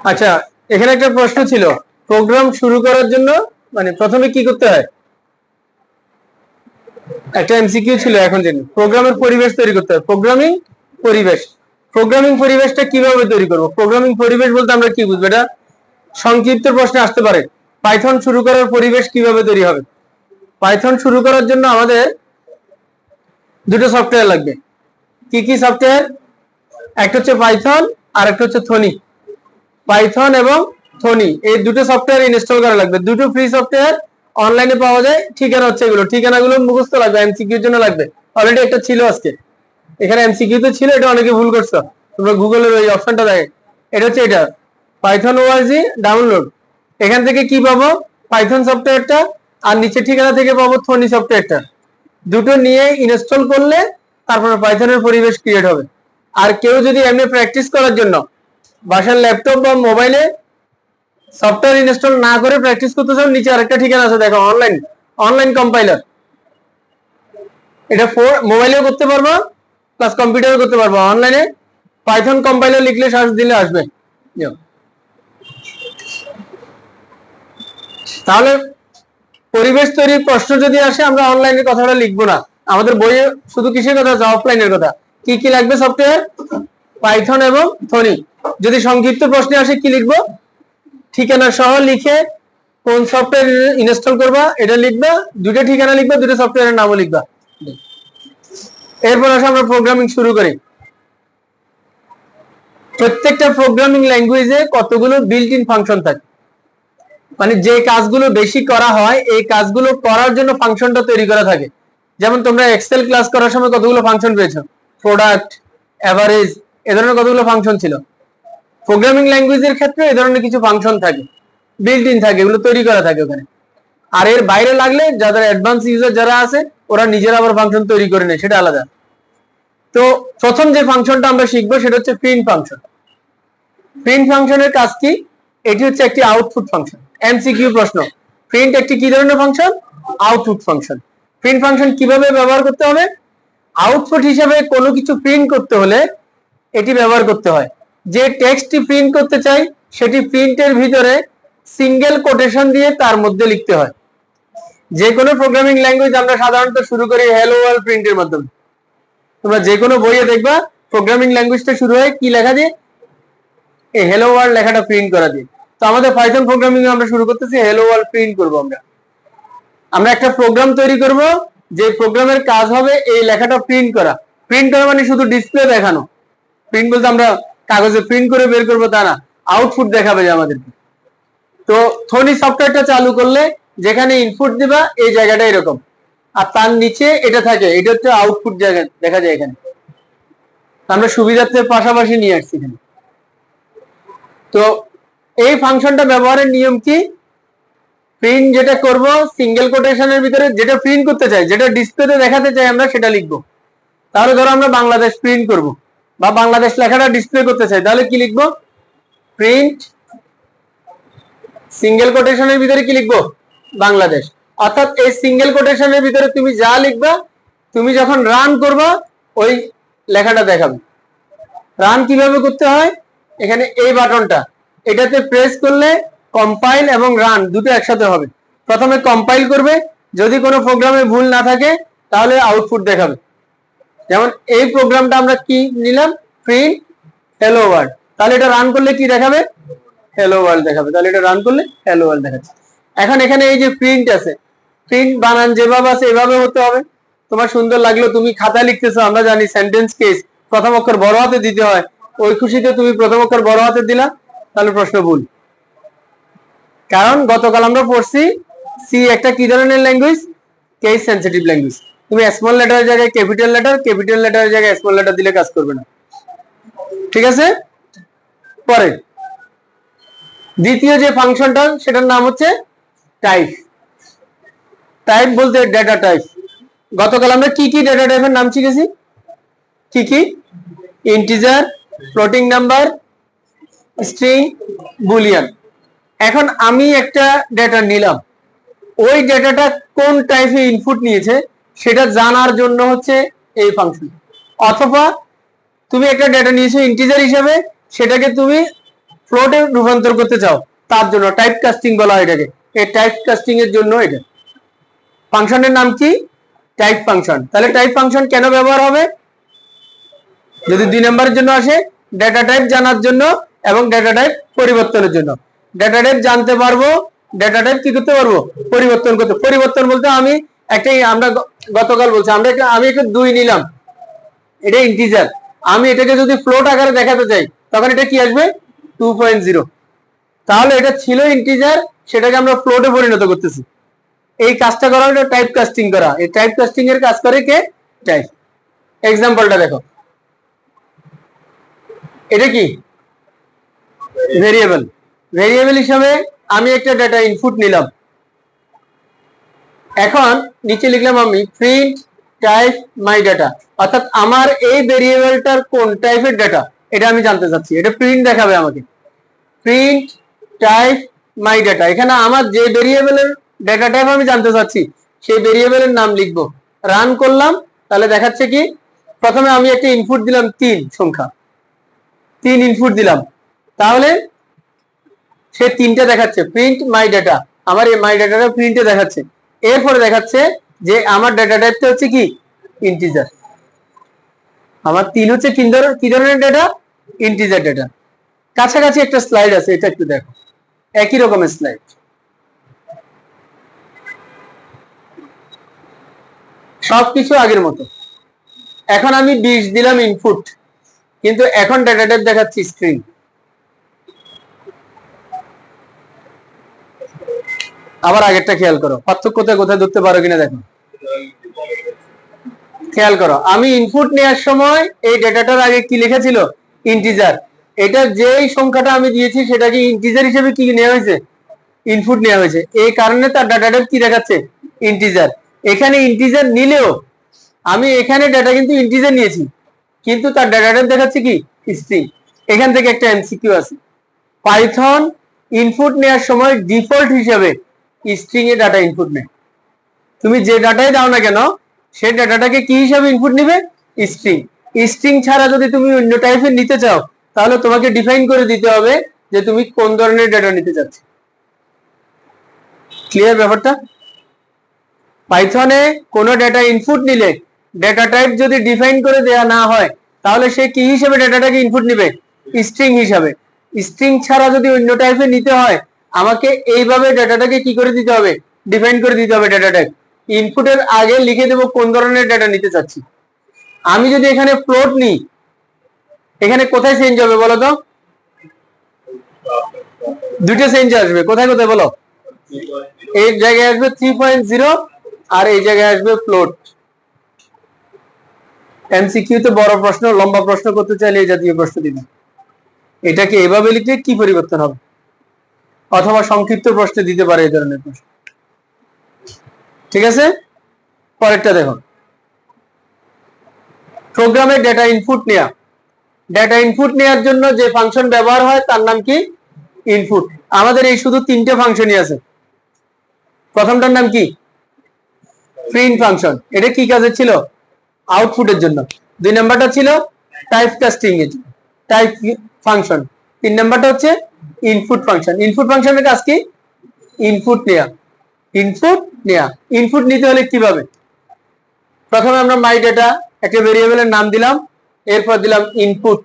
আচ্ছা, এখানে একটা প্রশ্ন ছিল, প্রোগ্রাম শুরু করার জন্য মানে প্রথমে কি করতে হয়? একটা এমসিকিউ ছিল এখন জন্য, প্রোগ্রামের পরিবেশ তৈরি করতে হয়। প্রোগ্রামিং পরিবেশ, প্রোগ্রামিং পরিবেশটা কিভাবে তৈরি করব? প্রোগ্রামিং পরিবেশ বলতে আমরা কি বুঝবো? এটা সংক্ষিপ্ত প্রশ্নে আসতে পারে। পাইথন শুরু করার পরিবেশ কিভাবে তৈরি হবে? পাইথন শুরু করার জন্য আমাদের দুটো সফটওয়্যার লাগবে। কি কি সফটওয়্যার? একটা হচ্ছে পাইথন আর একটা হচ্ছে থনি। পাইথন এবং থনি এই দুটো সফটওয়্যার ইনস্টল করা লাগবে। দুটো ফ্রি সফটওয়্যার অনলাইনে পাওয়া যায়। ঠিকানা হচ্ছে এগুলো, ঠিকানাগুলো মুখস্থ লাগবে, এমসিকিউর জন্য লাগবে। অলরেডি একটা ছিল আজকে, এখানে এমসিকিউ তো ছিল, এটা অনেকে ভুল করছো। তোমরা গুগলের ওই অপশনটা দেখে, এটা হচ্ছে এটা পাইথন ওআরজি ডাউনলোড। এখান থেকে কি পাবো? পাইথন সফটওয়্যারটা, আর নিচে ঠিকানা থেকে পাবো থনি সফটওয়্যারটা। দুটো নিয়ে ইনস্টল করলে তারপরে পাইথনের পরিবেশ ক্রিয়েট হবে। আর কেউ যদি এমনি প্র্যাকটিস করার জন্য বাসার ল্যাপটপ বা মোবাইলে সফটওয়্যার ইনস্টল না করে প্র্যাকটিস করতে চাও, নিচে আরেকটা ঠিকানা আছে দেখো, অনলাইন অনলাইন কম্পাইলার। এটা মোবাইলেও করতে পারবা প্লাস কম্পিউটারও করতে পারবা। অনলাইনে পাইথন কম্পাইলার লিখলে সার্চ দিলে আসবে। তাহলে পরিবেশ তৈরির প্রশ্ন যদি আসে, আমরা অনলাইনের কথাটা লিখবো না, আমাদের বইয়ে শুধু কিসের কথা আছে? অফলাইনের কথা। কি কি লাগবে সফটওয়্যার? পাইথন এবং থনি। যদি সংক্ষিপ্ত প্রশ্নে আসে কি লিখবো? ঠিকানা সহ লিখে কোন সফটওয়্যার ইনস্টল করবা এটা লিখবা, দুটো ঠিকানা লিখবা, দুটো সফটওয়্যারের নামও লিখবা। এরপর আসে আমরা প্রোগ্রামিং শুরু করি। প্রত্যেকটা প্রোগ্রামিং ল্যাঙ্গুয়েজে কতগুলো বিল্ট ইন ফাংশন থাকে, মানে যে কাজগুলো বেশি করা হয় এই কাজগুলো করার জন্য ফাংশনটা তৈরি করা থাকে। যেমন তোমরা এক্সেল ক্লাস করার সময় কতগুলো ফাংশন পেয়েছো? প্রোডাক্ট, এভারেজ, এ ধরনের কতগুলো ফাংশন ছিল। প্রোগ্রামিং ল্যাঙ্গুয়েজের ক্ষেত্রে এই ধরনের কিছু ফাংশন থাকে, বিল্ট ইন থাকে, এগুলো তৈরি করা থাকে ওখানে। আর এর বাইরে লাগলে যাদের অ্যাডভান্স ইউজার যারা আছে ওরা নিজেরা আবার ফাংশন তৈরি করে নেয়, সেটা আলাদা। তো প্রথম যে ফাংশনটা আমরা শিখবো সেটা হচ্ছে প্রিন্ট ফাংশন। প্রিন্ট ফাংশনের কাজ কি? এটি হচ্ছে একটি আউটপুট ফাংশন। এমসিকিউ প্রশ্ন, প্রিন্ট একটি কি ধরনের function? Output function. Print function কিভাবে ব্যবহার করতে হবে? আউটপুট হিসেবে কোনো কিছু প্রিন্ট করতে হলে এটি ব্যবহার করতে হয়। যে টেক্সটটি প্রিন্ট করতে চাই সেটি প্রিন্টের ভিতরে সিঙ্গেল কোটেশন দিয়ে তার মধ্যে লিখতে হয়। যে কোনো প্রোগ্রামিং ল্যাঙ্গুয়েজ আমরা সাধারণত শুরু করি হ্যালো ওয়ার্ল্ড প্রিন্টের মাধ্যমে। তোমরা যে কোনো বইয়ে দেখবা প্রোগ্রামিং ল্যাঙ্গুয়েজটা শুরু হয় কি লেখা দিয়ে? এই হ্যালো ওয়ার্ল্ড লেখাটা প্রিন্ট করা দিয়ে। তো আমাদের পাইথন প্রোগ্রামিং আমরা শুরু করতেছি হ্যালো ওয়ার্ল্ড প্রিন্ট করব। আমরা একটা প্রোগ্রাম তৈরি করব, যে প্রোগ্রামের কাজ হবে এই লেখাটা প্রিন্ট করা। প্রিন্ট করা মানে শুধু ডিসপ্লে দেখানো। প্রিন্ট বলতে আমরা কাগজে প্রিন্ট করে বের করবো তা না, আউটপুট দেখাবে যে আমাদেরকে। তো থনি সফটওয়্যারটা চালু করলে যেখানে ইনপুট দিবা এই জায়গাটা এরকম, আর তার নিচে এটা থাকে, এটা হচ্ছে আউটপুট জায়গা দেখা যায় এখানে। আমরা সুবিধার্থে পাশাপাশি নিয়ে আসছি এখানে। তো এই ফাংশনটা ব্যবহারের নিয়ম কি? প্রিন্ট যেটা করব সিঙ্গেল কোটেশনের ভিতরে যেটা প্রিন্ট করতে চাই, যেটা ডিসপ্লেতে দেখাতে চাই আমরা সেটা লিখবো। তাহলে ধরো আমরা বাংলাদেশ প্রিন্ট করব বা বাংলাদেশ লেখাটা ডিসপ্লে করতে চাই, তাহলে কি লিখবো? প্রিন্ট সিঙ্গেল কোটেশনের ভিতরে কি লিখবো? বাংলাদেশ। অর্থাৎ এই সিঙ্গেল কোটেশনের ভিতরে তুমি যা লিখবা তুমি যখন রান করবা ওই লেখাটা দেখাবে। রান কিভাবে করতে হয়? এখানে এই বাটনটা, এটাতে প্রেস করলে কম্পাইল এবং রান দুটো একসাথে হবে। প্রথমে কম্পাইল করবে, যদি কোনো প্রোগ্রামে ভুল না থাকে তাহলে আউটপুট দেখাবে। যেমন এই প্রোগ্রামটা আমরা কি নিলাম? Print hello world. তাহলে এটা রান করলে কি দেখাবে? হ্যালো ওয়ার্ল্ড দেখাবে। তাহলে এটা রান করলে হ্যালো ওয়ার্ল্ড দেখাচ্ছে। এখন এখানে এই যে প্রিন্ট আছে, প্রিন্ট বানান যেভাবে আছে এভাবে হতে হবে। তোমার সুন্দর লাগলো, তুমি খাতা লিখতেছো, আমরা জানি সেন্টেন্স কেস প্রথম অক্ষর বড় হাতে দিতে হয়, ওই খুশিতে তুমি প্রথম অক্ষর বড় হাতে দিলা, তাহলে প্রশ্ন ভুল। কারণ গতকাল আমরা পড়ছি সি একটা কি ধরনের ল্যাঙ্গুয়েজ? Case sensitive language. তুমি স্মল লেটারের জায়গায় ক্যাপিটাল লেটারের জায়গায় স্মল লেটার দিলে কাজ করবে না। ঠিক আছে? পরে দ্বিতীয় যে ফাংশনটা সেটার নাম হচ্ছে টাইপ। টাইপ বলতে ডেটা টাইপ। গতকাল আমরা কি কি ডেটা টাইপের নাম শিখেছি? কি কি? Integer, floating number, string, Boolean. এখন আমি একটা ডেটা নিলাম, ওই ডেটাটা কোন টাইপে ইনপুট নিয়েছে সেটা জানার জন্য হচ্ছে এই ফাংশন। অথবা তুমি একটা ডেটা নিয়েছো ইন্টিজার হিসেবে, সেটাকে তুমি ফ্লোটে রূপান্তর করতে চাও তার জন্য টাইপ কাস্টিং বলা হয় এটাকে। এই টাইপ কাস্টিং এর জন্য এটা ফাংশনের নাম কি? Type function. তাহলে টাইপ ফাংশন কেন ব্যবহার হবে? যদি 2 নম্বরের জন্য আসে, ডেটা টাইপ জানার জন্য এবং ডেটা টাইপ পরিবর্তনের জন্য। ডেটা টাইপ জানতে পারবো, ডেটা টাইপ কি করতে পারবো? পরিবর্তন করতে। পরিবর্তন বলতে আমি আমরা গতকাল বলছি আমি একটা 2 নিলাম, এটা ইন্টিজার, আমি এটাকে যদি ফ্লোট আকারে দেখাতে চাই তখন এটা কি আসবে? 2.0। তাহলে এটা ছিল ইন্টিজার, সেটাকে আমরা ফ্লোটে পরিণত করতেছি। এই কাজটা করা হলো টাইপ কাস্টিং করা। এই টাইপ কাস্টিং এর কাজ করে কে? টাইপ। এক্সাম্পলটা দেখো, এটা কি? ভেরিয়েবল। ভেরিয়েবল হিসাবে আমি একটা ডেটা ইনপুট নিলাম, এখন নিচে লিখলাম আমি প্রিন্ট টাইপ মাই ডাটা, অর্থাৎ আমার এই ভেরিয়েবলটার কোন টাইপের ডাটা এটা আমি জানতে চাচ্ছি। এটা প্রিন্ট দেখাবে আমাকে, প্রিন্ট টাইপ মাই ডাটা। এখানে আমার যে ভেরিয়েবলের ডাটা টাইপ আমি জানতে চাচ্ছি সেই ভেরিয়েবলের নাম লিখবো। রান করলাম, তাহলে দেখাচ্ছে কি? প্রথমে আমি একটা ইনপুট দিলাম 3 সংখ্যা, 3 ইনপুট দিলাম, তাহলে সে 3টা দেখাচ্ছে প্রিন্ট মাই ডাটা। আমার এই মাই ডাটাটা প্রিন্টে দেখাচ্ছে। এরপরে দেখাচ্ছে যে আমার ডাটা টাইপটা হচ্ছে কি? ইন্টিজার। আমার 3 হচ্ছে কি ধরনের ডাটা? Integer data. কাছাকাছি একটা স্লাইড আছে, এটা একটু দেখো, একই রকমের স্লাইড, সবকিছু আগের মতো। এখন আমি 20 দিলাম ইনপুট, কিন্তু এখন ডাটা টাইপ দেখাচ্ছি স্ট্রিং। আবার আগেরটা খেয়াল করো, পার্থক্য কোথায় ধরতে পারো কিনা দেখো। খেয়াল করো, আমি ইনপুট নেওয়ার সময় এই ডেটাটার আগে কি লেখা ছিল? ইন্টিজার। এটা যেই সংখ্যাটা আমি দিয়েছি সেটাকে ইন্টিজার হিসেবে কি নেওয়া হয়েছে? ইনপুট নেওয়া হয়েছে। এই কারণে তার ডাটা টাইপ কি দেখাচ্ছে? ইন্টিজার। এখানে ইন্টিজার নিলেও আমি এখানে ডাটা কিন্তু ইন্টিজার নিয়েছি, কিন্তু তার ডাটা টাইপ দেখাচ্ছে কি? স্ট্রিং। এখান থেকে একটা এমসিকিউ আছে, পাইথন ইনপুট নেওয়ার সময় ডিফল্ট হিসেবে স্ট্রিং এ ডাটা ইনপুট নেয়। তুমি যে ডাটাই দাও না কেন সেই ডাটাটাকে কি হিসাবে ইনপুট নিবে? স্ট্রিং। স্ট্রিং ছাড়া যদি তুমি অন্য টাইপের নিতে চাও তাহলে তোমাকে ডিফাইন করে দিতে হবে যে তুমি কোন ধরনের ডাটা নিতে চাচ্ছ। ক্লিয়ার ব্যাপারটা? পাইথনে কোনো ডাটা ইনপুট নিলে ডাটা টাইপ যদি ডিফাইন করে দেয়া না হয় তাহলে সে কি হিসেবে ডাটাটাকে ইনপুট নিবে? স্ট্রিং হিসাবে। স্ট্রিং ছাড়া যদি অন্য টাইপের নিতে হয় আমাকে এইভাবে ডাটাটাকে কি করে দিতে হবে? ডিফাইন করে দিতে হবে ডাটা টাইপ। ইনপুটের আগে লিখে দেব কোন ধরনের ডাটা নিতে চাচ্ছি। আমি যদি এখানে ফ্লোট নিই, এখানে কোথায় চেঞ্জ হবে বলো তো? দুটো চেঞ্জ আসবে, কোথায় কোথায় বলো? এই জায়গায় আসবে 3.0 আর এই জায়গায় আসবে ফ্লোট। এমসিকিউ তে বড় প্রশ্ন, লম্বা প্রশ্ন করতে চাইলে এই জাতীয় প্রশ্ন দিবেন। এটাকে এভাবে লিখলে কি পরিবর্তন হবে? অথবা সংক্ষিপ্ত প্রশ্ন দিতে পারে এই ধরনের প্রশ্ন। ঠিক আছে, পরেরটা দেখো, প্রোগ্রামে ডেটা ইনপুট নেওয়া। ডেটা ইনপুট নেওয়ার জন্য যে ফাংশন ব্যবহার হয় তার নাম কি? ইনপুট। আমাদের এই শুধু 3টে ফাংশনই আছে। প্রথমটার নাম কি? Print function. এটা কি কাজে ছিল? আউটপুটের জন্য। 2 নাম্বারটা ছিল টাইপ কাস্টিং এর জন্য, টাইপ ফাংশন। 3 নাম্বারটা হচ্ছে ইনপুট ফাংশন। ইনপুট ফাংশনের কাজ কি? ইনপুট নেওয়া। ইনপুট নেওয়া। ইনপুট নিতে হলে কিভাবে? প্রথমে আমরা মাই ডাটা একটা ভেরিয়েবলের নাম দিলাম, এরপর দিলাম ইনপুট।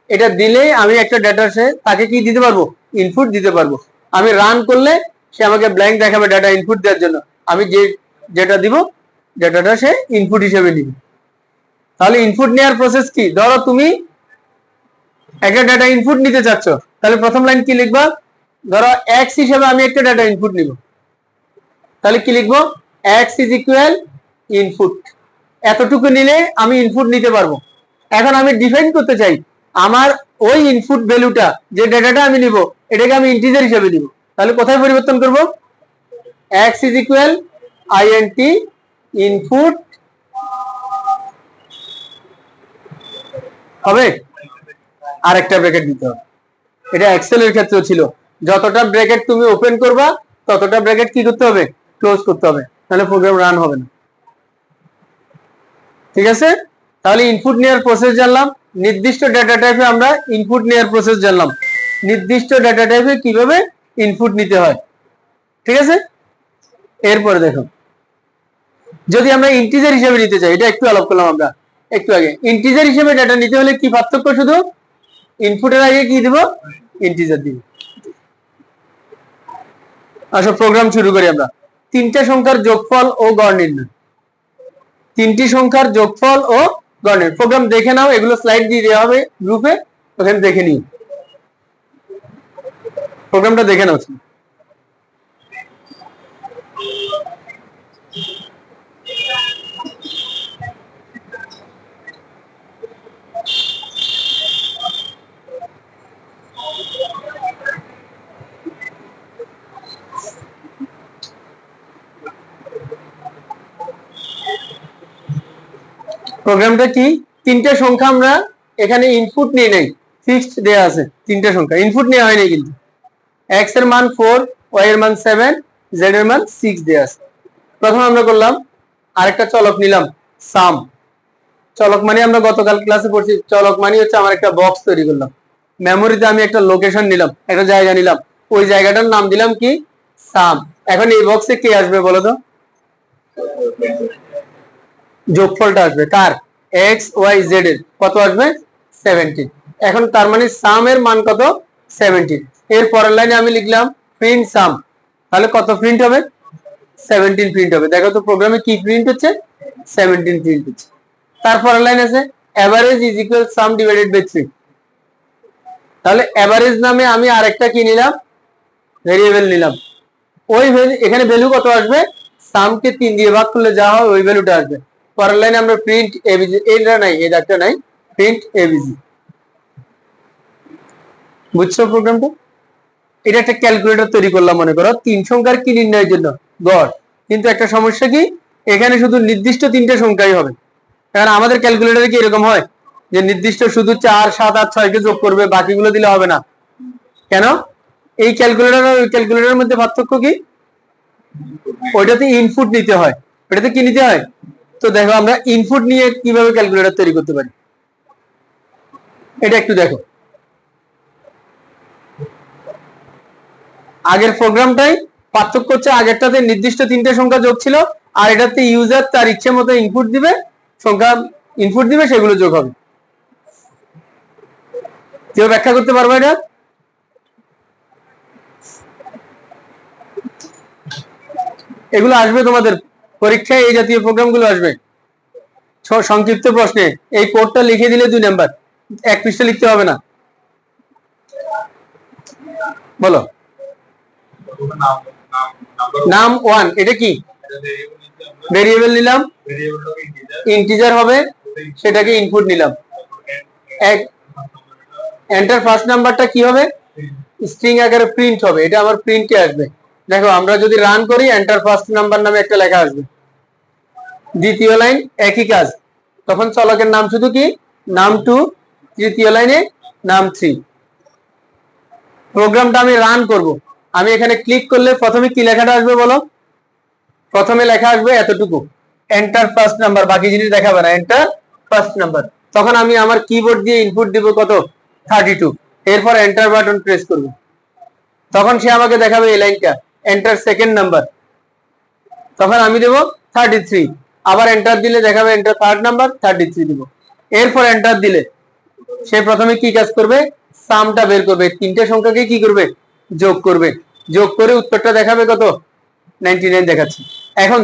এটা দিলেই আমি একটা ডাটা তাকে কি দিতে পারবো? ইনপুট দিতে পারবো। আমি রান করলে সে আমাকে ব্ল্যাঙ্ক দেখাবে ডাটা ইনপুট দেওয়ার জন্য। আমি যেটা দিব ডাটাটা সে ইনপুট হিসেবে নিবে। তাহলে ইনপুট নেওয়ার প্রসেস কি? ধরো তুমি একটা ডাটা ইনপুট নিতে চাচ্ছ, তাহলে প্রথম লাইন কি লিখবা? ধরো x হিসেবে আমি একটা ডাটা ইনপুট নিব, তাহলে কি লিখবো? x is equal input. এতটুকু নিলে আমি ইনপুট নিতে পারবো। এখন আমি ডিফাইন করতে চাই আমার ওই ইনপুট ভ্যালুটা, যে ডাটাটা আমি নিব এটাকে আমি ইন্টিজার হিসেবে নিব। তাহলে কোথায় পরিবর্তন করব? x is equal int input হবে, আরেকটা ব্র্যাকেট দিতে হবে। এটা এক্সেল এর ক্ষেত্রেও ছিল, যতটা ব্র্যাকেট তুমি ওপেন করবা ততটা ব্র্যাকেট কি করতে হবে? ক্লোজ করতে হবে, তাহলে প্রোগ্রাম রান হবে না। ঠিক আছে, তাহলে ইনপুট নেওয়ার প্রসেস জানলাম, নির্দিষ্ট ডেটা টাইপে আমরা ইনপুট নেওয়ার প্রসেস জানলাম। নির্দিষ্ট ডাটা টাইপে কিভাবে ইনপুট নিতে হয়। ঠিক আছে, এরপরে দেখো যদি আমরা ইন্টিজার হিসেবে নিতে চাই, এটা একটু আলাপ করলাম আমরা একটু আগে। ইন্টিজার হিসেবে ডাটা নিতে হলে কি পার্থক্য, শুধু ইনপুটের আগে কি দিব, ইন্টিজার দিব। আসো প্রোগ্রাম শুরু করি আমরা। তিনটা সংখ্যার যোগফল ও গড় নির্ণয়। তিনটি সংখ্যার যোগফল ও গড় নির্ণয়। প্রোগ্রাম দেখে নাও, এগুলো স্লাইড দিয়ে দেওয়া হবে গ্রুপে, ওখানে দেখে নিও, প্রোগ্রামটা দেখে নাও। প্রোগ্রামটা কি, তিনটা সংখ্যা আমরা এখানে ইনপুট নিয়ে নেই, ফিক্সড দেয়া আছে তিনটা সংখ্যা, ইনপুট নেওয়া হয়নি কিন্তু। x এর মান 4, y এর মান 7, z এর মান 6 দেয়া আছে। প্রথমে আমরা করলাম আরেকটা চলক নিলাম সাম। চলক মানে আমরা গতকাল ক্লাসে পড়ছি, চলক মানে হচ্ছে আমার একটা বক্স তৈরি করলাম, মেমোরিতে আমি একটা লোকেশন নিলাম, একটা জায়গা নিলাম, ওই জায়গাটার নাম দিলাম কি, সাম। এখন এই বক্সে কে আসবে বলো তো, যোগফলটা আসবে কার, x y z এর কত আসবে, 17। এখন তার মানে সাম এর মান কত, 17। এর পরের লাইনে আমি লিখলাম প্রিন্ট সাম, তাহলে কত প্রিন্ট হবে, 17 প্রিন্ট হবে। দেখো তো প্রোগ্রামে কি প্রিন্ট হচ্ছে, 17 প্রিন্ট হচ্ছে। তারপরের লাইন আছে average is equal sum divided by 3। তাহলে এভারেজ নামে আমি আরেকটা কি নিলাম, ভেরিয়েবল নিলাম, ওই এখানে ভ্যালু কত আসবে, সামকে 3 দিয়ে ভাগ করলে যা হয় ওই ভ্যালুটা আসবে। পরের লাইনে আমরা প্রিন্ট এবিজি, এটা নাই, এই ডাকটা নাই, প্রিন্ট এবিজি। বুঝছো প্রোগ্রামটা, এটা একটা ক্যালকুলেটর তৈরি করলাম, মনে করো 3 সংখ্যার কি নির্ণয়ের জন্য, গড়। কিন্তু একটা সমস্যা কি, এখানে শুধু নির্দিষ্ট 3টে সংখ্যাই হবে। কারণ আমাদের ক্যালকুলেটরে কি এরকম হয় যে নির্দিষ্ট শুধু 4 7 8 6 কে যোগ করবে, বাকিগুলো দিলে হবে না। কেন, এই ক্যালকুলেটর আর ওই ক্যালকুলেটরের মধ্যে পার্থক্য কি, ওইটাতে ইনপুট নিতে হয়, ওটাতে কি নিতে হয়। তো দেখো আমরা ইনপুট নিয়ে কিভাবে ক্যালকুলেটর তৈরি করতে পারি, এটা একটু দেখো। আগের প্রোগ্রামটাই পার্থক্য হচ্ছে, আগেরটাতে নির্দিষ্ট 3টে সংখ্যা যোগ ছিল, আর এটাতে ইউজার তার ইচ্ছে মতো ইনপুট দিবে, সংখ্যা ইনপুট দিবে, সেগুলো যোগ হবে। কেউ ব্যাখ্যা করতে পারবে এটা, এগুলো আসবে তোমাদের পরীক্ষায়, এই জাতীয় প্রোগ্রামগুলো আসবে সংক্ষিপ্ত প্রশ্নে। এই কোডটা লিখে দিলে 2 নাম্বার, 1 পৃষ্ঠা লিখতে হবে না। বলো, নাম 1, এটা কি ভেরিয়েবল নিলাম, ইন্টিজার হবে, সেটাকে ইনপুট নিলাম। এন্টার ফার্স্ট নাম্বারটা কি হবে, স্ট্রিং আকারে প্রিন্ট হবে, এটা আমার প্রিন্টে আসবে। দেখো আমরা যদি রান করি, এন্টার ফার্স্ট নাম্বার নামে একটা লেখা আসবে। দ্বিতীয় লাইন একই কাজ, তখন চলকের নাম শুধু কি, নাম 2, তৃতীয় লাইনে নাম 3। প্রোগ্রামটা আমি রান করব, আমি এখানে ক্লিক করলে প্রথমে কি লেখাটা আসবে বলো, প্রথমে লেখা আসবে এতটুকু, এন্টার ফার্স্ট নাম্বার, বাকি জিনিস দেখাবে না, এন্টার ফার্স্ট নাম্বার। তখন আমি আমার কিবোর্ড দিয়ে ইনপুট দিব কত, 32। এরপর এন্টার বাটন প্রেস করব, তখন সে আমাকে দেখাবে এই লাইনটা, এন্টার সেকেন্ড নাম্বার, তখন আমি দেব 33। আবার এন্টার দিলে দেখাবে এন্টার থার্ড নাম্বার, 33 দিব। এরপর এন্টার দিলে সে প্রথমে কি কাজ করবে, সামটা বের করবে, 3টে সংখ্যাকে কি করবে, যোগ করবে, যোগ করে উত্তরটা দেখাবে কত, 99 দেখাচ্ছে। এখন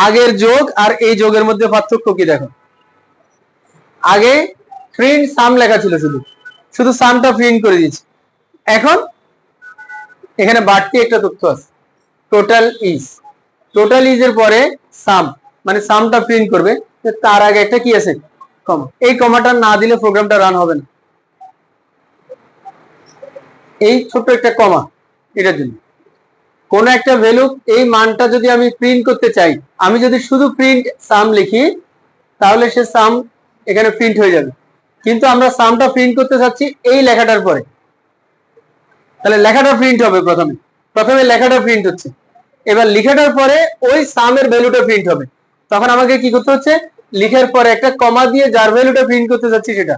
আগের যোগ আর এই যোগের মধ্যে পার্থক্য কি দেখো, আগে প্রিন্ট সাম লেখা ছিল, শুধু শুধু সামটা প্রিন্ট করে দিয়েছি। এখন এখানে বাড়তি একটা তথ্য আছে, টোটাল ইজ, টোটাল ইজ এর পরে সাম, মানে সামটা প্রিন্ট করবে, তার আগে একটা কি আছে, কমা। এই কমাটা না দিলে প্রোগ্রামটা রান হবে না, এই ছোট্ট একটা কমা, এটার জন্য কোন একটা ভ্যালু, এই মানটা যদি আমি প্রিন্ট করতে চাই, আমি যদি শুধু প্রিন্ট সাম লিখি, তাহলে সে সাম এখানে প্রিন্ট হয়ে যাবে। কিন্তু আমরা সামটা প্রিন্ট করতে চাচ্ছি এই লেখাটার পরে, তাহলে লেখাটা প্রিন্ট হবে, প্রথমে প্রথমে লেখাটা প্রিন্ট হচ্ছে, এবার লেখাটার পরে ওই সামের ভ্যালুটা প্রিন্ট হবে। তখন আমাকে কি করতে হচ্ছে, লিখার পরে একটা কমা দিয়ে যার ভ্যালুটা প্রিন্ট করতে চাচ্ছি সেটা।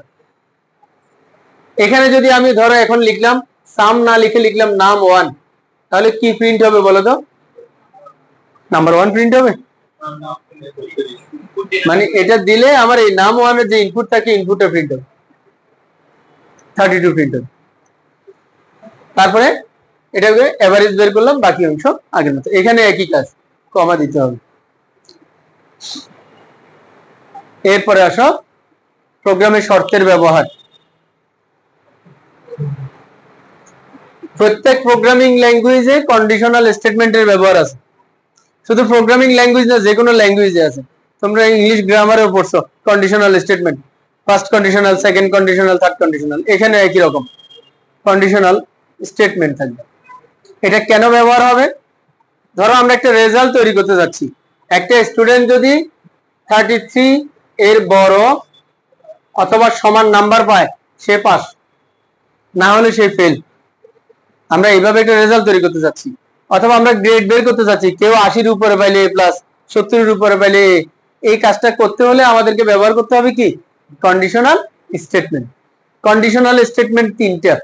এখানে যদি আমি ধরো এখন লিখলাম সাম না লিখে লিখলাম নাম 1, তাহলে কি প্রিন্ট হবে বলো তো? নাম্বার 1 প্রিন্ট হবে। মানে এটা দিলে আমার এই নাম 1 এর যে ইনপুট থাকে ইনপুটটা প্রিন্ট হবে, 32 প্রিন্ট হবে। তারপরে এটাকে এভারেজ বের করলাম, বাকি অংশ আগের মতো। এখানে একই কাজ, কমা দিতে হবে। এরপরে আসো প্রোগ্রামের শর্তের ব্যবহার। প্রত্যেক প্রোগ্রামিং ল্যাঙ্গুয়েজে কন্ডিশনাল স্টেটমেন্টের ব্যবহার আছে। শুধু প্রোগ্রামিং ল্যাঙ্গুয়েজ না, যে কোনো ল্যাঙ্গুয়েজে আছে। তোমরা ইংলিশ গ্রামারেও পড়ছো conditional statement, first conditional, second conditional, third conditional. এখানে একই রকম কন্ডিশনাল স্টেটমেন্ট থাকবে। এটা কেন ব্যবহার হবে? ধরো আমরা একটা রেজাল্ট তৈরি করতে যাচ্ছি, একটা স্টুডেন্ট যদি 33 এর বড় অথবা সমান নাম্বার পায় সে পাস, না হলে সে ফেল। আমরা এইভাবে একটা রেজাল্ট তৈরি করতে যাচ্ছি। অথবা আমরা গ্রেড বের করতে যাচ্ছি, কেউ 80 এর উপরে পাইলে এ প্লাস, 70 এর উপরে পাইলে এ। এই কাজটা করতে হলে আমাদেরকে ব্যবহার করতে হবে কি? Conditional statement. কন্ডিশনাল স্টেটমেন্ট 3টা,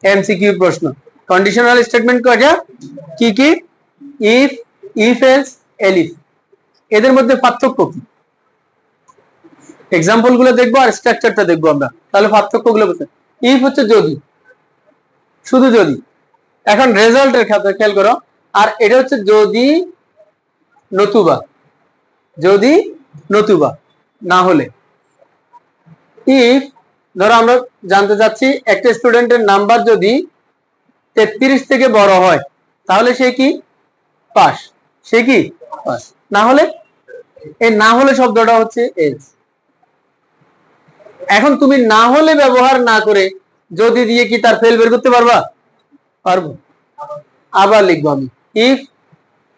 এমসিকিউ প্রশ্ন। কন্ডিশনাল স্টেটমেন্ট কয়টা? কি কি? If, if else, elif. এদের মধ্যে পার্থক্য কি? এক্সাম্পল গুলো দেখবো আর স্ট্রাকচারটা দেখবো আমরা, তাহলে পার্থক্য গুলো বুঝতে। ইফ হচ্ছে যদি, শুধু যদি। এখন রেজাল্টের ক্ষেত্রে খেয়াল করো, আর এটা হচ্ছে যদি নতুবা, যদি নতুবা, না হলে। ইফ ধরো আমরা জানতে চাচ্ছি একটা স্টুডেন্টের নাম্বার যদি 33 থেকে বড় হয় তাহলে সে কি? পাস। সে কি? পাস। না হলে? এই না হলে শব্দটা হচ্ছে এলস। এখন তুমি না হলে ব্যবহার না করে যদি দিয়ে কি তার ফেল বের করতে পারবা? পারবো। আবার লিখবো আমি, if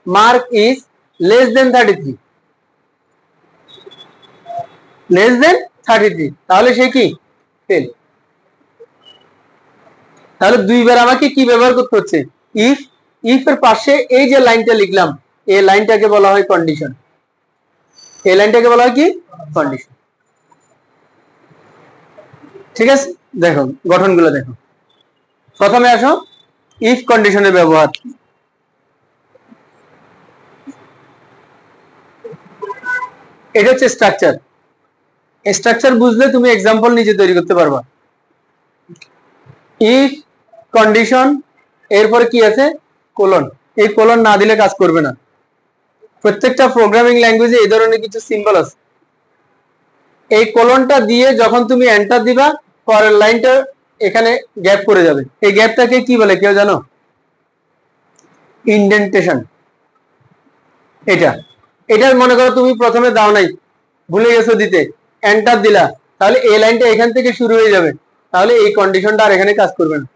mark is less then 33, less then 33, তাহলে সে কি? ফেল। তাহলে দুইবার আমাকে কি ব্যবহার করতে হচ্ছে? ইফ। ইফ এর পাশে এই যে লাইনটা লিখলাম, এই লাইনটাকে বলা হয় কন্ডিশন। এই লাইনটাকে বলা হয় কি? কন্ডিশন। ঠিক আছে, দেখো গঠনগুলো দেখো। প্রথমে আসো ইফ কন্ডিশনের ব্যবহার। এটা হচ্ছে স্ট্রাকচার। স্ট্রাকচার বুঝলে তুমি এক্সাম্পল নিজে তৈরি করতে পারবা। ইফ কন্ডিশন, এরপরে কি আছে? কোলন। এই কোলন না দিলে কাজ করবে না। প্রত্যেকটা প্রোগ্রামিং ল্যাঙ্গুয়েজে এই ধরনের কিছু সিম্বল আছে। এই কোলনটা দিয়ে যখন তুমি এন্টার দিবা, পরের লাইনটা এখানে গ্যাপ করে যাবে। এই গ্যাপটাকে কি বলে কেউ জানো? ইন্ডেন্টেশন। এটা এটার মনে করো তুমি প্রথমে দাও নাই, ভুলে গেছো দিতে, এন্টার দিলা, তাহলে এই লাইনটা এখান থেকে শুরু হয়ে যাবে, তাহলে এই কন্ডিশনটা আর এখানে কাজ করবে না।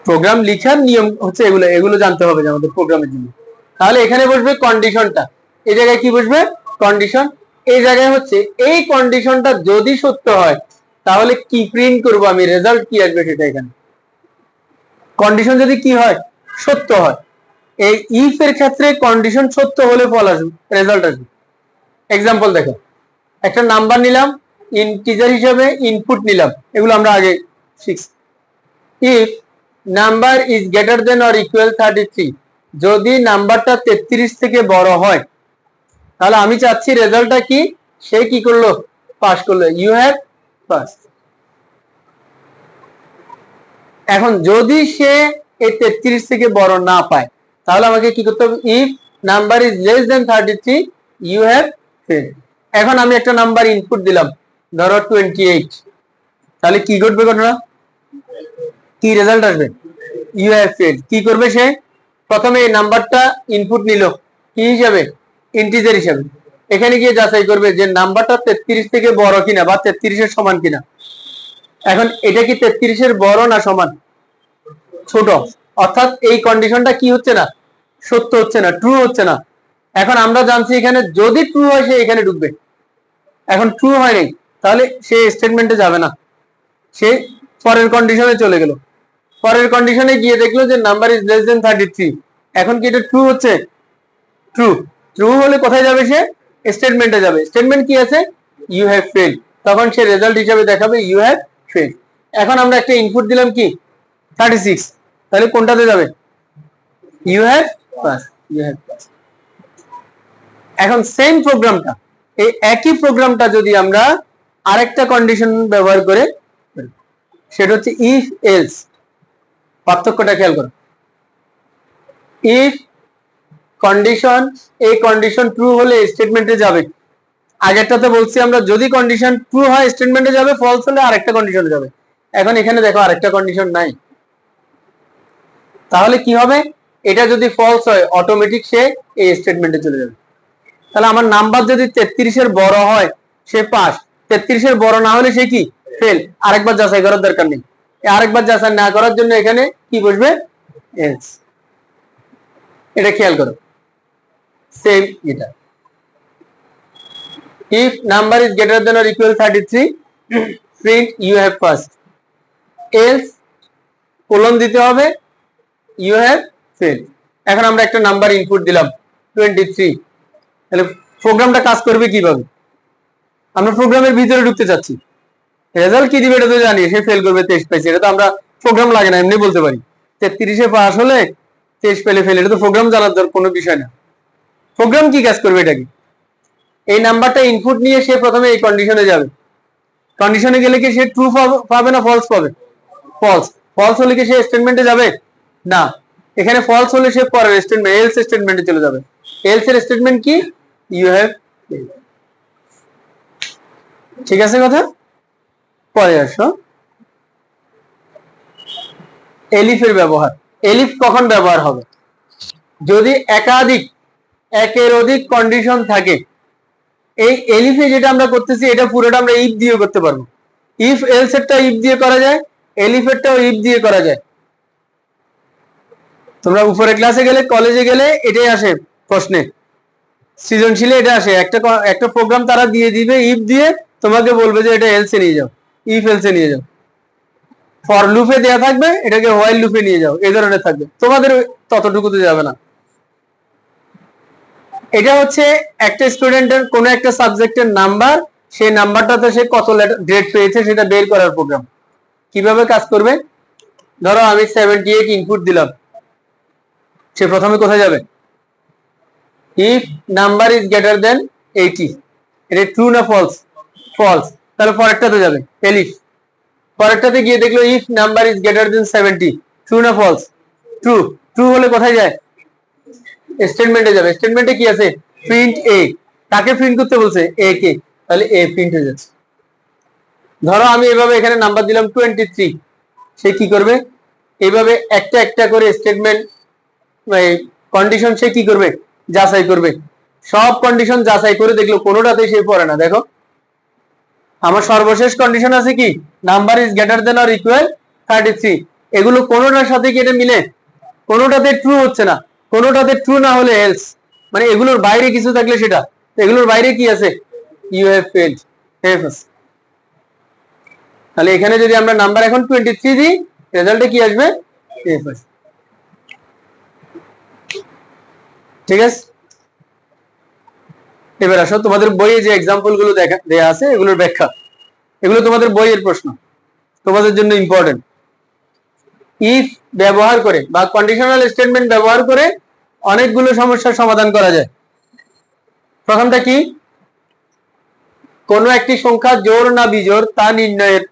প্রোগ্রাম লিখার নিয়ম হচ্ছে এগুলো, এগুলো জানতে হবে যে আমাদের প্রোগ্রামের জন্য। তাহলে এখানে বসবে কন্ডিশনটা, এই জায়গায় কি বসবে? কন্ডিশন। এই জায়গায় হচ্ছে এই কন্ডিশনটা যদি সত্য হয় তাহলে কি প্রিন্ট করব আমি? রেজাল্ট কি আসবে সেটা এখানে। কন্ডিশন যদি কি হয়? সত্য হয়। এই ইফ এর ক্ষেত্রে কন্ডিশন সত্য হলে ফল আসবে, রেজাল্ট আসবে। এক্সাম্পল দেখো, একটা নাম্বার নিলাম, ইন্টিজার হিসেবে ইনপুট নিলাম, এগুলো আমরা আগে শিখছি। If number is greater than or equal 33, যদি নাম্বারটা 33 থেকে বড় হয় তাহলে আমি চাচ্ছি রেজাল্টটা কি? সে কি করলো? পাস করলো। You have pass. এখন যদি সে এই 33 থেকে বড় না পায় তাহলে আমাকে কি করতে হবে? If number is less then 33, you have fail. এখন আমি একটা নাম্বার ইনপুট দিলাম, ধরো 28, তাহলে কি ঘটবে ঘটনা? কি রেজাল্ট আসবে? You have fail. কি করবে সে? প্রথমে এই নাম্বারটা ইনপুট নিল কি হিসাবে? ইন্টিজার হিসাবে। এখানে গিয়ে যাচাই করবে যে নাম্বারটা 33 থেকে বড় কিনা বা 33 এর সমান কিনা। এখন এটা কি 33 এর বড় না সমান? ছোট। অর্থাৎ এই কন্ডিশনটা কি হচ্ছে না? সত্য হচ্ছে না, ট্রু হচ্ছে না। এখন আমরা জানছি এখানে যদি ট্রু হয় সে এখানে ঢুকবে। এখন ট্রু হয় নাই, তাহলে সে স্টেটমেন্টে যাবে না, সে পরের কন্ডিশনে চলে গেল। পরের কন্ডিশনে গিয়ে দেখলো যে নাম্বার ইজ লেস দেন 33। এখন কি এটা ট্রু হচ্ছে? ট্রু। ট্রু হলে কোথায় যাবে সে? স্টেটমেন্টে যাবে। স্টেটমেন্ট কি আছে? You have fail. তখন সে রেজাল্ট হিসাবে দেখাবে ইউ হ্যাভ ফেল। এখন আমরা একটা ইনপুট দিলাম কি 36, তাহলে কোনটাতে যাবে? You have pass, you have pass. এখন সেম প্রোগ্রামটা, এই একই প্রোগ্রামটা যদি আমরা আরেকটা কন্ডিশন ব্যবহার করে, সেটা হচ্ছে ইফ এলস। পার্থক্যটা খেয়াল করো। ইফ কন্ডিশন, এই কন্ডিশন ট্রু হলে স্টেটমেন্টে যাবে। আগেরটাতে বলছি আমরা যদি কন্ডিশন ট্রু হয় স্টেটমেন্টে যাবে, ফলস হলে আরেকটা কন্ডিশনে যাবে। এখন এখানে দেখো আরেকটা কন্ডিশন নাই, তাহলে কি হবে? এটা যদি ফলস হয় অটোমেটিক সে এই স্টেটমেন্টে চলে যাবে। তাহলে আমার নাম্বার যদি 33 এর বড় হয় সে পাস, 33 এর বড় না হলে সে কি ফেল। আরেকবার যাচাই করার দরকার নেই, আরেকবার যাচাই না করার জন্য এখানে কি বসবে? এলস। এটা খেয়াল করো, সেম এটা। if number is greater than or equal 33 print you have passed, else colon দিতে হবে you have failed। এখন আমরা একটা নাম্বার ইনপুট দিলাম 23, তাহলে প্রোগ্রামটা কাজ করবে কিভাবে? আমরা প্রোগ্রামের ভিতরে ঢুকতে চাচ্ছি, রেজাল্ট কি দিবে এটা তো জানি, সে ফেল করবে 23 পাইছে, এটা তো আমরা প্রোগ্রাম লাগে না, এমনি বলতে পারি 33 এ পাস হলে 23 পেলে ফেল, এটা তো প্রোগ্রাম জানার দরকার কোনো বিষয় না। প্রোগ্রাম কি কাজ করবে? এটা কি এই নাম্বারটা ইনপুট নিয়ে সে প্রথমে এই কন্ডিশনে যাবে, কন্ডিশনে গেলে কি সে ট্রু পাবে না ফলস পাবে? ফলস। ফলস হলে কি সে স্টেটমেন্টে যাবে না, এখানে ফলস হলে সে পরের স্টেটমেন্ট এলস স্টেটমেন্টে চলে যাবে। এলস এর স্টেটমেন্ট কি? You have. ঠিক আছে কথা? পরে আসো এলিফের ব্যবহার। এলিফ কখন ব্যবহার হবে? যদি একাধিক, একের অধিক কন্ডিশন থাকে। এই এলিফে যেটা আমরা করতেছি এটা পুরোটা আমরা ইফ দিয়ে করতে পারবো। ইফ এলস এরটা ইফ দিয়ে করা যায়, এলিফেরটাও ইফ দিয়ে করা যায়। তোমরা উপরে ক্লাসে গেলে, কলেজে গেলে এটাই আসে প্রশ্নে, সৃজনশীলে এটা আসে। একটা প্রোগ্রাম তারা দিয়ে দিবে ইফ দিয়ে, তোমাকে বলবে যে এটা এলসে নিয়ে যাও, ইফ এলসে নিয়ে যাও। ফর লুপে দেয়া থাকবে, এটাকে হোয়াইল লুপে নিয়ে যাও, এই ধরনের থাকবে। তোমাদের ততটুকুতে যাবে না। এটা হচ্ছে একটা স্টুডেন্টের কোন একটা সাবজেক্টের নাম্বার, সেই নাম্বারটাতে সে কত গ্রেড পেয়েছে সেটা বের করার প্রোগ্রাম। কিভাবে কাজ করবে? ধরো আমি 78 ইনপুট দিলাম, সে প্রথমে কোথায় যাবে? ইফ নাম্বার ইজ গ্রেটার দেন 80, এটা ট্রু না ফলস? ফলস। তাহলে পরেরটাতে যাবে এলিফ, পরেরটাতে গিয়ে দেখলো if number is greater then 70, true না ফলস? ট্রু। ট্রু হলে কোথায় যায়? স্টেটমেন্টে যাবে। স্টেটমেন্টে কি আছে? প্রিন্ট এ। কাকে প্রিন্ট করতে বলছে? এ কে, তাহলে এ প্রিন্ট হয়ে যাচ্ছে। ধরো আমি এভাবে এখানে নাম্বার দিলাম 23, সে কি করবে? এইভাবে একটা একটা করে স্টেটমেন্ট কন্ডিশন সে কি করবে? যাচাই করবে। সব কন্ডিশন যাচাই করে দেখলো কোনোটাতে সে পড়ে না। দেখো আমার সর্বশেষ কন্ডিশন আছে কি? Number is greater than or equal 33, এগুলো কোনোটার সাথে কি এটা মিলে? কোনোটাতে ট্রু হচ্ছে না। কোনোটাতে ট্রু না হলে এলস, মানে এগুলোর বাইরে কিছু থাকলে সেটা। এগুলোর বাইরে কি আছে? You have failed. তাহলে এখানে যদি আমরা নাম্বার এখন 23 দিই, রেজাল্টে কি আসবে? এফ আসবে। ঠিক আছে, এবার আসো তোমাদের বইয়ে যে এক্সাম্পল গুলো দেয়া আছে এগুলোর ব্যাখ্যা। এগুলো তোমাদের বইয়ের প্রশ্ন, তোমাদের জন্য ইম্পর্টেন্ট। ইফ ব্যবহার করে বা কন্ডিশনাল স্টেটমেন্ট ব্যবহার করে অনেকগুলো সমস্যার সমাধান করা যায়। প্রথমটা কি? কোন একটি সংখ্যা জোড় না বিজোড় তা নির্ণয়ের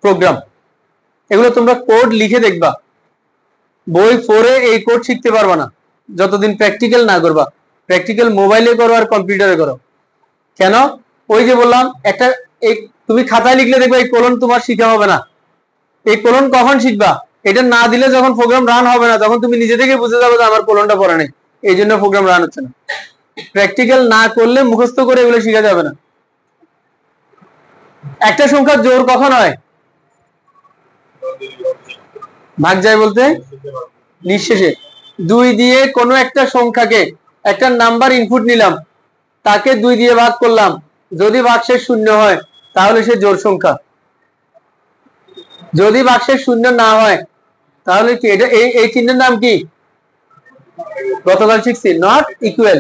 প্রোগ্রাম। এগুলো তোমরা কোড লিখে দেখবা, বই পড়ে এই কোড শিখতে পারবা না যতদিন প্র্যাকটিক্যাল না করবা। প্র্যাকটিক্যাল মোবাইলে করো আর কম্পিউটারে করো। কেন? ওই যে বললাম, একটা তুমি খাতায় লিখলে দেখবে এই কোলন তোমার শিখা হবে না। এই কোলন কখন শিখবা? এটা না দিলে যখন প্রোগ্রাম রান হবে না, তখন তুমি নিজে থেকে বুঝে যাবে যে আমার কোলনটা পড়ে নেই, এই জন্য প্রোগ্রাম রান হচ্ছে না। প্র্যাকটিক্যাল না করলে, মুখস্থ করে এগুলো শিখা যাবে না। একটা সংখ্যা জোড় কখন হয়? ভাগ যায় বলতে নিঃশেষে। 2 দিয়ে কোনো একটা সংখ্যাকে, একটা নাম্বার ইনপুট নিলাম, তাকে 2 দিয়ে ভাগ করলাম, যদি ভাগশেষ 0 হয় তাহলে সে জোড় সংখ্যা। যদি ভাগশেষ 0 না হয় তাহলে কি? এটা এই চিহ্নের নাম কি? গতকাল শিখছি, নট ইকুয়াল।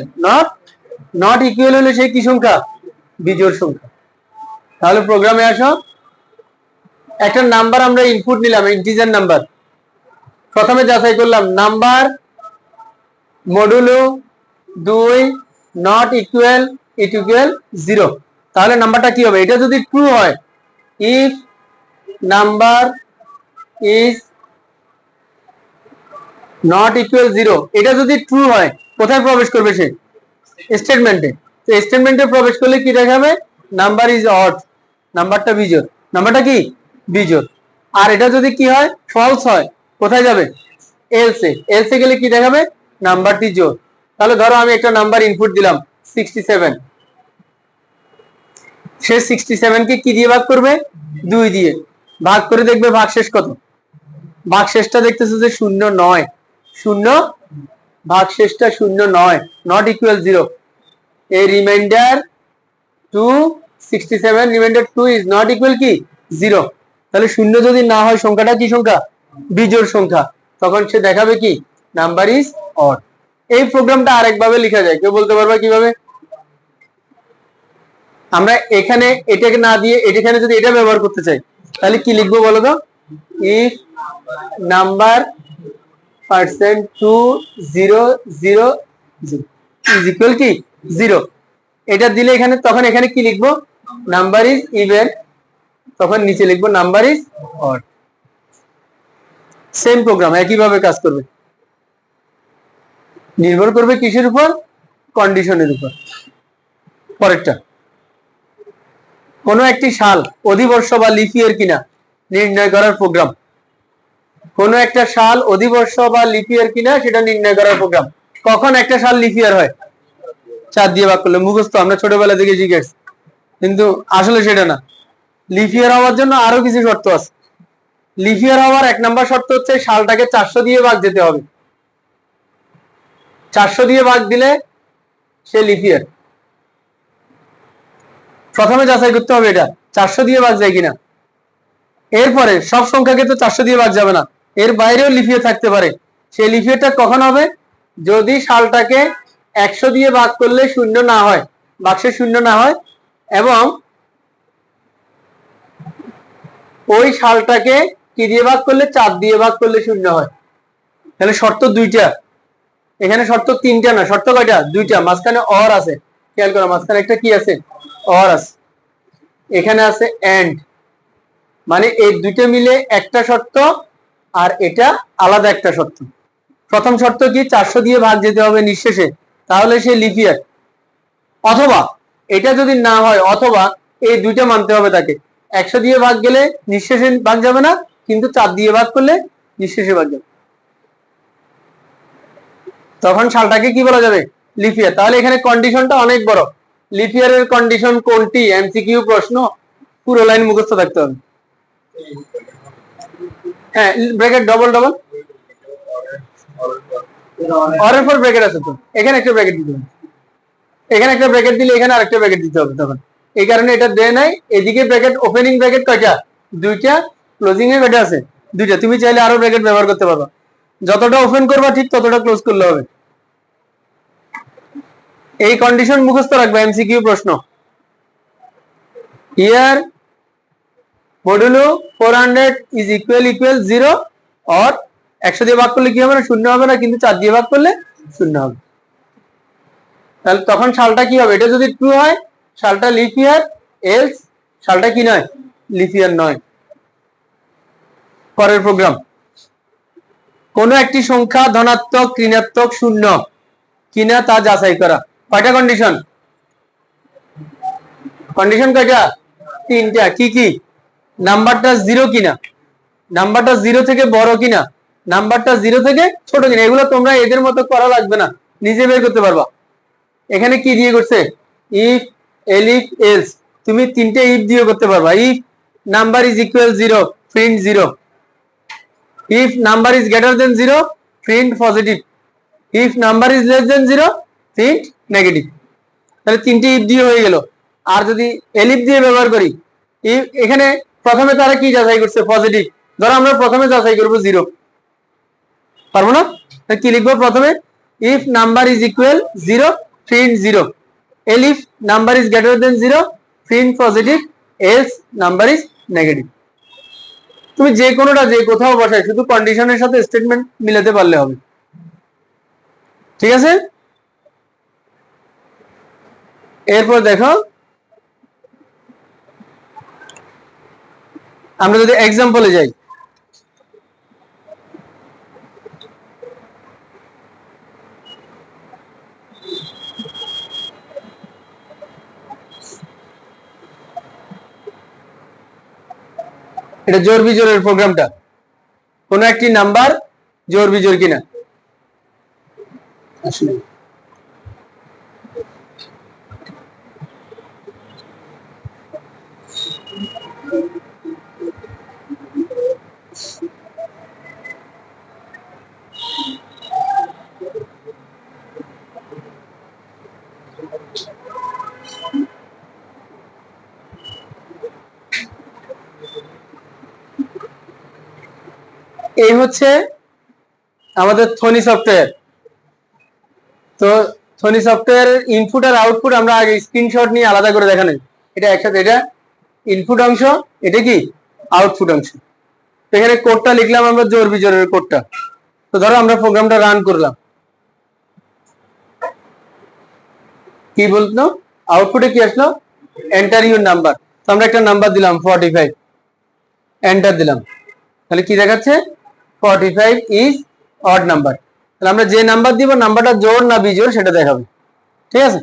নট ইকুয়াল হলে সে কি সংখ্যা? বিজোড় সংখ্যা। তাহলে প্রোগ্রামে আসো, একটা নাম্বার আমরা ইনপুট নিলাম, ইন্টিজার নাম্বার। প্রথমে যাচাই করলাম number modulo 2 not equal equal 0, তাহলে নাম্বারটা কি হবে? এটা যদি ট্রু হয়, if number is not equal 0, এটা যদি ট্রু হয় কোথায় প্রবেশ করবে সে? স্টেটমেন্টে। তো স্টেটমেন্টে প্রবেশ করলে কি দেখাবে? নাম্বার ইজ অড, নাম্বারটা বিজোড়। নাম্বারটা কি? বিজোড়। আর এটা যদি কি হয়? ফলস হয়, কোথায় যাবে? এলসে। এলসে গেলে কি দেখাবে? নাম্বারটি জোড়। তাহলে ধরো আমি একটা নাম্বার ইনপুট দিলাম 67, সে 67 কে কি দিয়ে ভাগ করবে? 2 দিয়ে ভাগ করে দেখবে ভাগশেষ কত? ভাগশেষটা দেখতেছো যে 0 9, 0 ভাগশেষটা 0 নট ইকুয়াল 0। এই reminder 2 67 reminder 2 is not equal কি? 0। তাহলে 0 যদি না হয় সংখ্যাটা কি সংখ্যা? বিজোড় সংখ্যা। তখন সে দেখাবে কি? Number is odd. এই প্রোগ্রামটা আরেকভাবে লেখা যায়, কেউ বলতে পারবে কিভাবে? আমরা এখানে এটাকে না দিয়ে এখানে যদি এটা ব্যবহার করতে চাই তাহলে কি লিখবো বলো তো? If number percent 2 0 0 is equal কি? 0। এটা দিলে এখানে, তখন এখানে কি লিখবো? নাম্বার ইজ ইভেন, তখন নিচে লিখবো number is odd. Same program একইভাবে কাজ করবে। নির্ভর করবে কিসের উপর? কন্ডিশনের উপর। পরেরটা, কোনো একটি সাল অধিবর্ষ বা লিপ ইয়ার কিনা নির্ণয় করার প্রোগ্রাম। কোনো একটা সাল অধিবর্ষ বা লিপ ইয়ার কিনা সেটা নির্ণয় করার প্রোগ্রাম। কখন একটা সাল লিপ ইয়ার হয়? 4 দিয়ে ভাগ করলে। মুখস্থ, আমরা ছোটবেলা থেকে শিখেছি, কিন্তু আসলে সেটা না। লিপ ইয়ার হওয়ার জন্য আরো কিছু শর্ত আছে। লিপ ইয়ার হওয়ার 1 নম্বর শর্ত হচ্ছে সালটাকে 400 দিয়ে ভাগ যেতে হবে। 400 দিয়ে ভাগ দিলে সে লিপ ইয়ার। প্রথমে যাচাই করতে হবে এটা 400 দিয়ে ভাগ যায় কিনা। এরপরে সব সংখ্যাকে তো 400 দিয়ে ভাগ যাবে না, এর বাইরেও লিপ ইয়ার থাকতে পারে। সেই লিপ ইয়ারটা কখন হবে? যদি সালটাকে 100 দিয়ে ভাগ করলে 0 না হয়, বাক্সে 0 না হয়, এবং ওই সালটাকে কি দিয়ে ভাগ করলে? 4 দিয়ে ভাগ করলে 0 হয়। তাহলে শর্ত 2টা, এখানে শর্ত 3টা না। শর্ত কয়টা? 2টা। মাঝখানে অর আছে, খেয়াল করো, মাঝখানে একটা কি আছে? অর আছে। এখানে আছে এন্ড, মানে এই দুটো মিলে একটা শর্ত, আর এটা আলাদা একটা শর্ত। প্রথম শর্ত কি? 400 দিয়ে ভাগ যেতে হবে নিঃশেষে, তাহলে সে লিপ ইয়ার। অথবা এটা যদি না হয়, অথবা এই দুইটা মানতে হবে তাকে। 100 দিয়ে ভাগ গেলে নিঃশেষে ভাগ যাবে না, কিন্তু 4 দিয়ে ভাগ করলে নিঃশেষে ভাগ যাবে। তখন সালটাকে কি বলা যাবে? লিপ ইয়ার। তাহলে এখানে কন্ডিশনটা অনেক বড়। লিপ ইয়ারের কন্ডিশন কোনটি? এমসিকিউ প্রশ্ন, পুরো লাইন মুখস্থ থাকতে হবে। হ্যাঁ, ব্র্যাকেট ডবল ডবল, অরের পর ব্র্যাকেট আছে তো, এখানে একটা ব্র্যাকেট দিতে হবে, এখানে একটা ব্র্যাকেট দিলে এখানে আরেকটা ব্র্যাকেট দিতে হবে। তখন এই কারণে এটা দেয় নাই। এদিকে ব্র্যাকেট, ওপেনিং ব্র্যাকেট কয়টা? 2টা, ক্লোজিং এ কয়টা আছে? 2টা। তুমি চাইলে আরো ব্র্যাকেট ব্যবহার করতে পারবা, যতটা ওপেন করবা ঠিক ততটা ক্লোজ করলে হবে। এই কন্ডিশন মুখস্থ রাখবা, এমসিকিউ প্রশ্ন। Here modulo 400 is equal 0, or 100 দিয়ে ভাগ করলে কি হবে না? 0 হবে না, কিন্তু 4 দিয়ে ভাগ করলে 0 হবে। তাহলে তখন সালটা কি হবে? এটা যদি ট্রু হয় সালটা লিপ ইয়ার, এলস সালটা কি নয়? লিপ ইয়ার নয়। পরের প্রোগ্রাম, কোন একটি সংখ্যা ধনাত্মক, ঋণাত্মক, শূন্য কিনা তা যাচাই করা। কয়টা কন্ডিশন? কন্ডিশন কয়টা? 3টা। কি কি? নাম্বারটা 0 কিনা, নাম্বারটা 0 থেকে বড় কিনা, নাম্বারটা 0 থেকে ছোট কিনা। এগুলো তোমরা এদের মতো করা লাগবে না, নিজে বের করতে পারবা। এখানে কি দিয়ে করছে? If, elif, else. তুমি 3টে ইফ দিয়ে করতে পারবা। If number is equal 0, print 0। If number is greater than 0, print positive. If number is less than 0, print negative. তাহলে 3টে ইফ দিয়ে হয়ে গেল। আর যদি এলিফ দিয়ে ব্যবহার করি, ইফ, এখানে প্রথমে তারা কি যাচাই করছে? পজিটিভ। ধরো আমরা প্রথমে যাচাই করবো 0, পারবো না? কি লিখবো প্রথমে? If number is equal 0, print 0। Elif number is greater than 0, print positive. Else number is negative. তুমি যে কোনোটা যে কোথাও বসাই, শুধু কন্ডিশনের সাথে স্টেটমেন্ট মিলাতে পারলে হবে। ঠিক আছে, এরপর দেখো আমরা যদি এক্সাম্পলে যাই, এটা জোর বিজোরের প্রোগ্রামটা, কোন একটি নাম্বার জোর বিজোর কিনা। এই হচ্ছে আমাদের থনি সফটওয়্যার। তো থনি সফটওয়্যার ইনপুট আর আউটপুট আমরা আগে স্ক্রিনশট নিয়ে আলাদা করে দেখানো, এটা একসাথে, এটা ইনপুট অংশ, এটা কি আউটপুট অংশ। এখানে কোডটা লিখলাম আমরা জোর বিজোরের কোডটা। তো ধরো আমরা প্রোগ্রামটা রান করলাম, কি বলতো আউটপুটে কি আসলো, এন্টার ইউর নাম্বার। তো আমরা একটা নাম্বার দিলাম 45, এন্টার দিলাম, তাহলে কি দেখাচ্ছে 45 ইজ অড নাম্বার। তাহলে আমরা যে নাম্বার দিব নাম্বারটা জোড় না বিজোড় সেটা দেখাবে। ঠিক আছে,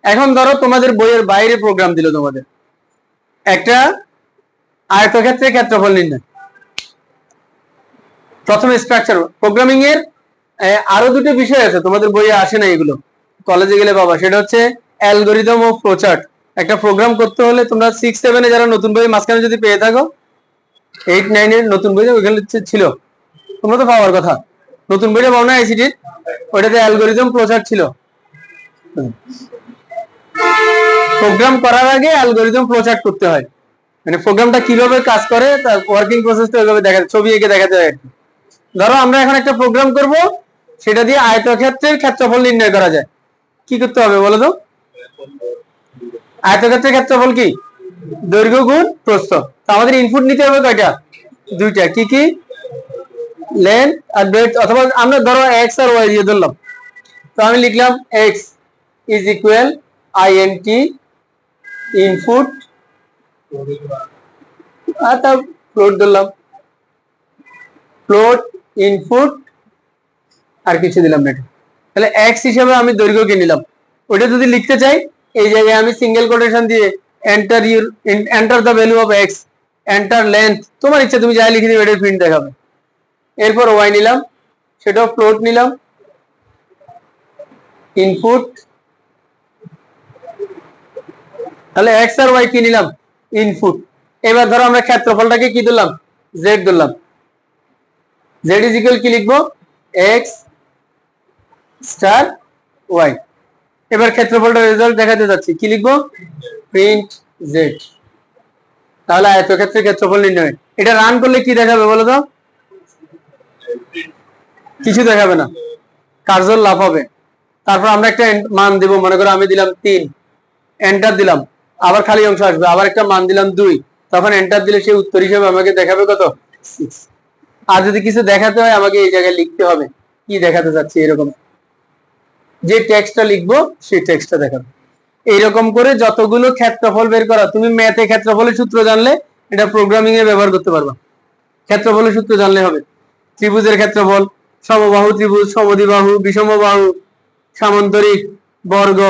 এখন ধরো তোমাদের বইয়ের বাইরে প্রোগ্রাম দিল, তোমাদের একটা আয়তক্ষেত্রের ক্ষেত্রফল নির্ণয়। প্রথমে স্ট্রাকচার প্রোগ্রামিং এর আরো দুটো বিষয় আছে, তোমাদের বইয়ে আসে না এগুলো, কলেজে গেলে বাবা, সেটা হচ্ছে অ্যালগরিদম ও ফ্লোচার্ট। একটা প্রোগ্রাম করতে হলে তোমরা 6-7 যারা নতুন বই মাঝখানে যদি পেয়ে থাকো, 8-9 এর নতুন বই ওইখানে ছিল, তোমরা তো পাওয়ার কথা। নতুন বইটা পাও না আইসিটি, ওইটাতে অ্যালগরিদম ফ্লোচার্ট ছিল। প্রোগ্রাম করার আগে অ্যালগরিদম ফ্লোচার্ট করতে হয়, মানে প্রোগ্রামটা কিভাবে কাজ করে তার ওয়ার্কিং প্রসেসটা ওইভাবে দেখা, ছবি এঁকে দেখাতে হয়। ধরো আমরা এখন একটা প্রোগ্রাম করব, সেটা দিয়ে আয়তক্ষেত্রের ক্ষেত্রফল নির্ণয় করা যায়। কি করতে হবে বলো তো? আয়তক্ষেত্রের ক্ষেত্রফল কি, দৈর্ঘ্য গুণ প্রস্থ। তো আমাদের ইনপুট নিতে হবে কয়টা, দুইটা, কি কি, লেন্থ আর ব্রেডথ, অথবা আমরা ধরো এক্স আর ওয়াই দিয়ে ধরলাম। তো আমি লিখলাম x is equal int input, আর তার ফ্লোট ধরলাম, ফ্লোট ইনপুট আর কিছু দিলাম না। তাহলে এক্স হিসেবে আমি দৈর্ঘ্যকে নিলাম। ওইটা যদি লিখতে চাই, এই জায়গায় আমি সিঙ্গেল কোটেশন দিয়ে enter the value of x, enter length, তোমার ইচ্ছা তুমি যাই লিখে দিবে, এটার প্রিন্ট দেখাবে। এরপর ওয়াই নিলাম, সেটাও ফ্লোট নিলাম, ইনপুট, তাহলে এক্স আর ওয়াই কি নিলাম, ইনপুট। এবার ধরো আমরা ক্ষেত্রফলটাকে কি দিলাম, জেড দিলাম, জেড ইজ ইকুয়াল কি লিখবো, এক্স স্টার ওয়াই। এবার ক্ষেত্রফলটার রেজাল্ট দেখাতে যাচ্ছি, কি লিখবো, প্রিন্ট জেড। তাহলে আয়তক্ষেত্রের ক্ষেত্রফল নির্ণয়। এটা রান করলে কি দেখাবে বলো তো, কিছু দেখাবে না, কার্সর লাভ হবে। তারপর আমরা একটা মান দিব, মনে করো আমি দিলাম 3, এন্টার দিলাম, আবার খালি অংশ আসবে, আবার একটা মান দিলাম 2, তখন এন্টার দিলে সেই উত্তর হিসেবে আমাকে দেখাবে কত, 6। আর যদি কিছু দেখাতে হয় আমাকে এই জায়গায় লিখতে হবে কি দেখাতে চাচ্ছি, এরকম যে টেক্সটটা লিখবো সেই টেক্সটটা দেখাবে। এইরকম করে যতগুলো ক্ষেত্রফল বের করা, তুমি ম্যাথে ক্ষেত্রফলের সূত্র জানলে এটা প্রোগ্রামিং এ ব্যবহার করতে পারবা। ক্ষেত্রফলের সূত্র জানলে হবে, ত্রিভুজের ক্ষেত্রফল, সমবাহু ত্রিভুজ, সমদ্বিবাহু, বিষমবাহু, সামান্তরিক, বর্গ,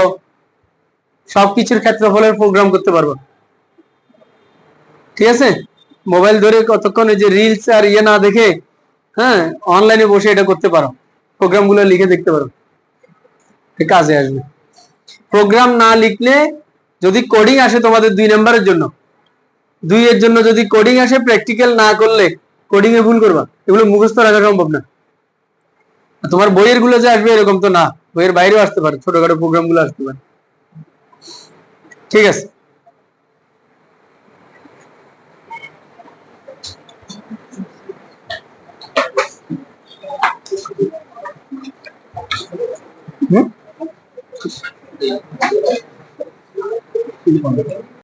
সবকিছুর ক্ষেত্রফলের প্রোগ্রাম করতে পারবো। ঠিক আছে, মোবাইল ধরে কতক্ষণ এই যে রিলস আর ইয়ে না দেখে, হ্যাঁ, অনলাইনে বসে এটা করতে পারো, প্রোগ্রাম গুলো লিখে দেখতে পারো, কাজে আসবে। প্রোগ্রাম না লিখলে, যদি কোডিং আসে তোমাদের 2 নম্বরের জন্য, 2 এর জন্য যদি কোডিং আসে, প্র্যাকটিক্যাল না করলে কোডিং এ ভুল করবা, এগুলো মুখস্থ রাখা সম্ভব না। তোমার বইয়ের গুলো যে আসবে এরকম তো না, বইয়ের বাইরেও আসতে পারে, ছোটখাটো প্রোগ্রাম গুলো আসতে পারে। ঠিক আছে, হুম